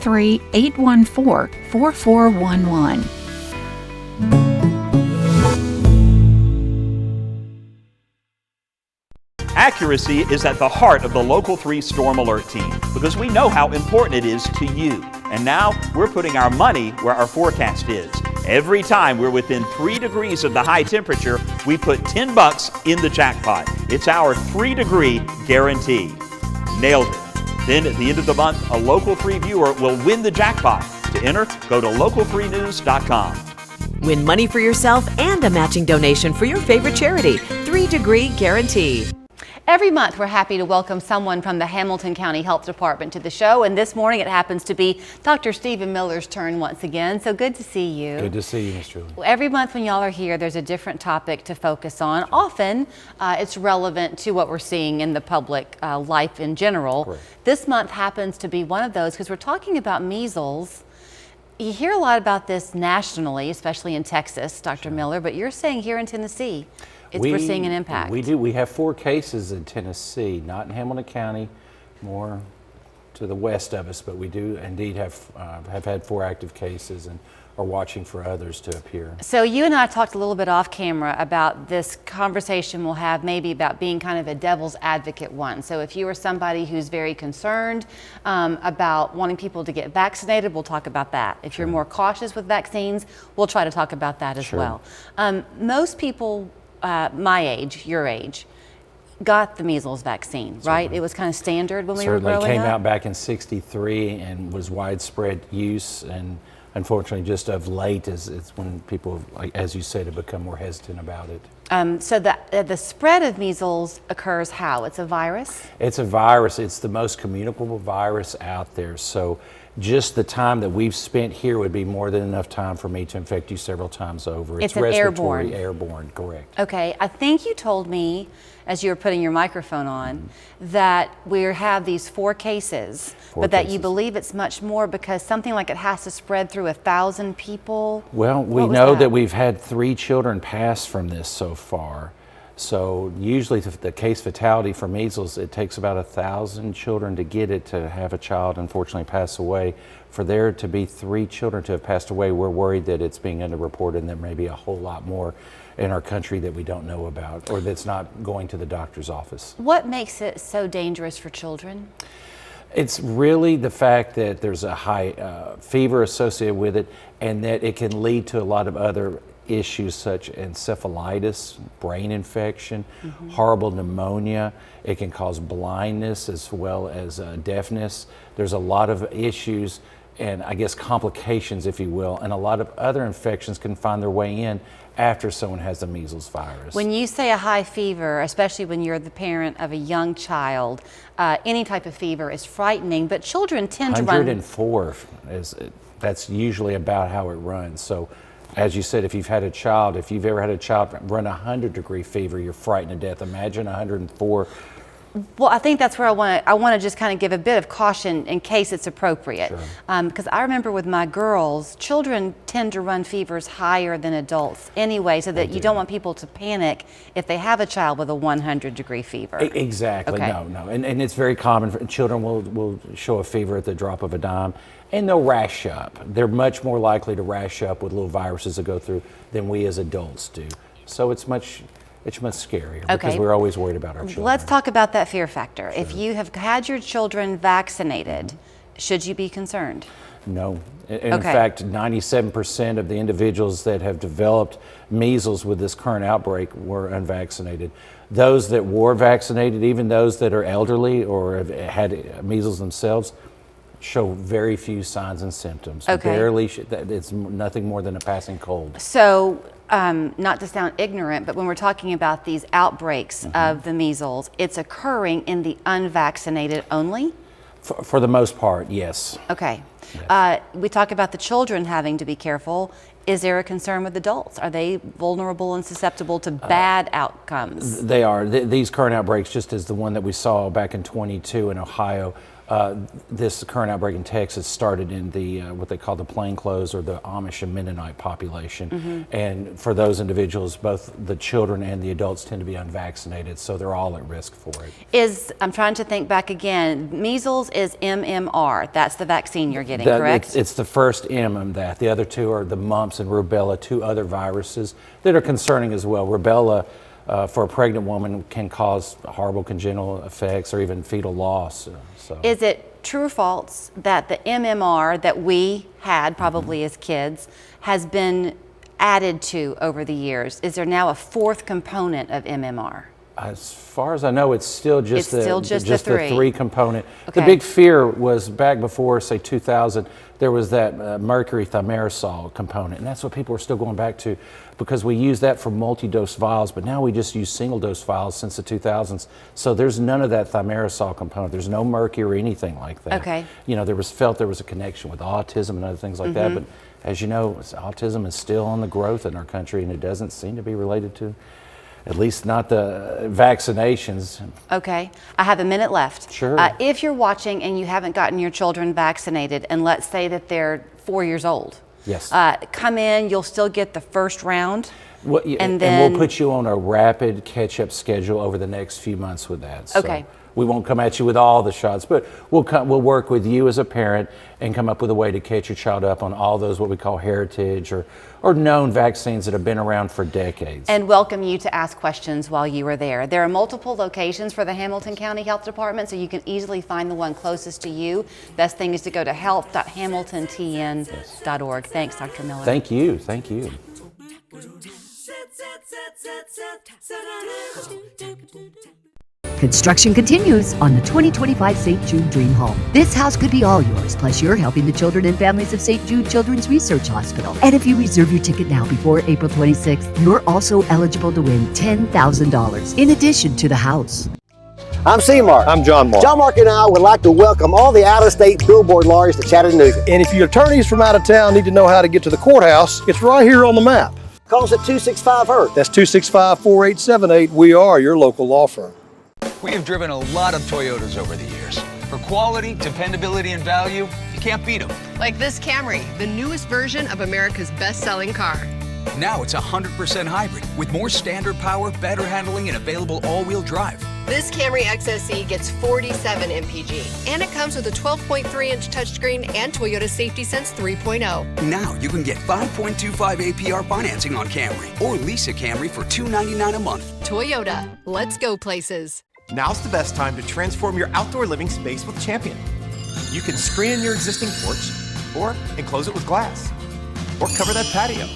403-814-4411. Accuracy is at the heart of the Local 3 Storm Alert team because we know how important it is to you. And now we're putting our money where our forecast is. Every time we're within 3 degrees of the high temperature, we put $10 in the jackpot. It's our 3-degree guarantee. Nailed it. Then at the end of the month, a Local 3 viewer will win the jackpot. To enter, go to local3news.com. Win money for yourself and a matching donation for your favorite charity. 3-degree guarantee. Every month, we're happy to welcome someone from the Hamilton County Health Department to the show, and this morning it happens to be Dr. Stephen Miller's turn once again. So good to see you. Good to see you, Ms. Julie. Every month when y'all are here, there's a different topic to focus on. Often, it's relevant to what we're seeing in the public life in general. Correct. This month happens to be one of those because we're talking about measles. You hear a lot about this nationally, especially in Texas, Dr. Miller, but you're saying here in Tennessee, we're seeing an impact. We do. We have 4 cases in Tennessee, not in Hamilton County, more to the west of us, but we do indeed have had 4 active cases and are watching for others to appear. So you and I talked a little bit off camera about this conversation we'll have maybe about being kind of a devil's advocate one. So if you are somebody who's very concerned about wanting people to get vaccinated, we'll talk about that. If you're more cautious with vaccines, we'll try to talk about that as well. Most people my age, your age, got the measles vaccine, right? It was kind of standard when we were growing up. Certainly came out back in '63 and was widespread use, and unfortunately just of late it's when people, as you said, have become more hesitant about it. So the spread of measles occurs how? It's a virus? It's a virus. It's the most communicable virus out there. So just the time that we've spent here would be more than enough time for me to infect you several times over. It's respiratory, airborne, correct. Okay, I think you told me, as you were putting your microphone on, that we have these 4 cases, but that you believe it's much more because something like it has to spread through 1,000 people. Well, we know that we've had 3 children pass from this so far. So usually the case fatality for measles, it takes about 1,000 children to get it, to have a child unfortunately pass away. For there to be 3 children to have passed away, we're worried that it's being underreported and there may be a whole lot more in our country that we don't know about or that's not going to the doctor's office. What makes it so dangerous for children? It's really the fact that there's a high fever associated with it and that it can lead to a lot of other issues such as encephalitis, brain infection, horrible pneumonia. It can cause blindness as well as deafness. There's a lot of issues and I guess complications, if you will, and a lot of other infections can find their way in after someone has the measles virus. When you say a high fever, especially when you're the parent of a young child, any type of fever is frightening, but children tend to run... 104, that's usually about how it runs. So as you said, if you've ever had a child run 100-degree fever, you're frightened to death. Imagine 104. Well, I think that's where I want to just kind of give a bit of caution in case it's appropriate. Because I remember with my girls, children tend to run fevers higher than adults anyway, so that you don't want people to panic if they have a child with a 100-degree fever. Exactly, okay. No. And it's very common. Children will show a fever at the drop of a dime, and they'll rash up. They're much more likely to rash up with little viruses that go through than we as adults do. So it's much scarier because we're always worried about our children. Let's talk about that fear factor. If you have had your children vaccinated, should you be concerned? No. In fact, 97% of the individuals that have developed measles with this current outbreak were unvaccinated. Those that were vaccinated, even those that are elderly or have had measles themselves, show very few signs and symptoms. Barely, it's nothing more than a passing cold. So, not to sound ignorant, but when we're talking about these outbreaks of the measles, it's occurring in the unvaccinated only? For the most part, yes. Okay. Yes. We talk about the children having to be careful. Is there a concern with adults? Are they vulnerable and susceptible to bad outcomes? They are. These current outbreaks, just as the one that we saw back in 22 in Ohio, This current outbreak in Texas started in the what they call the plainclothes or the Amish and Mennonite population. And for those individuals, both the children and the adults tend to be unvaccinated, so they're all at risk for it. I'm trying to think back again. Measles is MMR. That's the vaccine you're getting, correct? It's the first M of that. The other two are the mumps and rubella, two other viruses that are concerning as well. Rubella, for a pregnant woman, can cause horrible congenital effects or even fetal loss. Is it true or false that the MMR that we had probably as kids has been added to over the years? Is there now a fourth component of MMR? As far as I know, it's still just the three component. Okay. The big fear was back before, say, 2000, there was that mercury thimerosal component, and that's what people are still going back to because we use that for multi-dose vials, but now we just use single-dose vials since the 2000s. So there's none of that thimerosal component. There's no mercury or anything like that. Okay. You know, there was a connection with autism and other things like that, but as you know, autism is still on the growth in our country, and it doesn't seem to be related to, at least not the vaccinations. Okay, I have a minute left. Sure. If you're watching and you haven't gotten your children vaccinated, and let's say that they're 4 years old, yes, come in, you'll still get the first round. Well, and we'll put you on a rapid catch-up schedule over the next few months with that. So okay. We won't come at you with all the shots, but we'll work with you as a parent and come up with a way to catch your child up on all those what we call heritage or known vaccines that have been around for decades. And welcome you to ask questions while you are there. There are multiple locations for the Hamilton County Health Department, so you can easily find the one closest to you. Best thing is to go to health.hamiltontn.org. Thanks, Dr. Miller. Thank you. Thank you. Construction continues on the 2025 St. Jude Dream Home. This house could be all yours, plus you're helping the children and families of St. Jude Children's Research Hospital. And if you reserve your ticket now before April 26th, you're also eligible to win $10,000 in addition to the house. I'm C-Mark. I'm John Mark. John Mark and I would like to welcome all the out-of-state billboard lawyers to Chattanooga. And if your attorneys from out of town need to know how to get to the courthouse, it's right here on the map. Call us at 265-HERT. That's 265-4878. We are your local law firm. We have driven a lot of Toyotas over the years. For quality, dependability, and value, you can't beat them. Like this Camry, the newest version of America's best-selling car. Now it's 100% hybrid with more standard power, better handling, and available all-wheel drive. This Camry XSE gets 47 mpg, and it comes with a 12.3-inch touchscreen and Toyota Safety Sense 3.0. Now you can get 5.25 APR financing on Camry or lease a Camry for $299 a month. Toyota, let's go places. Now's the best time to transform your outdoor living space with Champion. You can screen in your existing porch, or enclose it with glass, or cover that patio.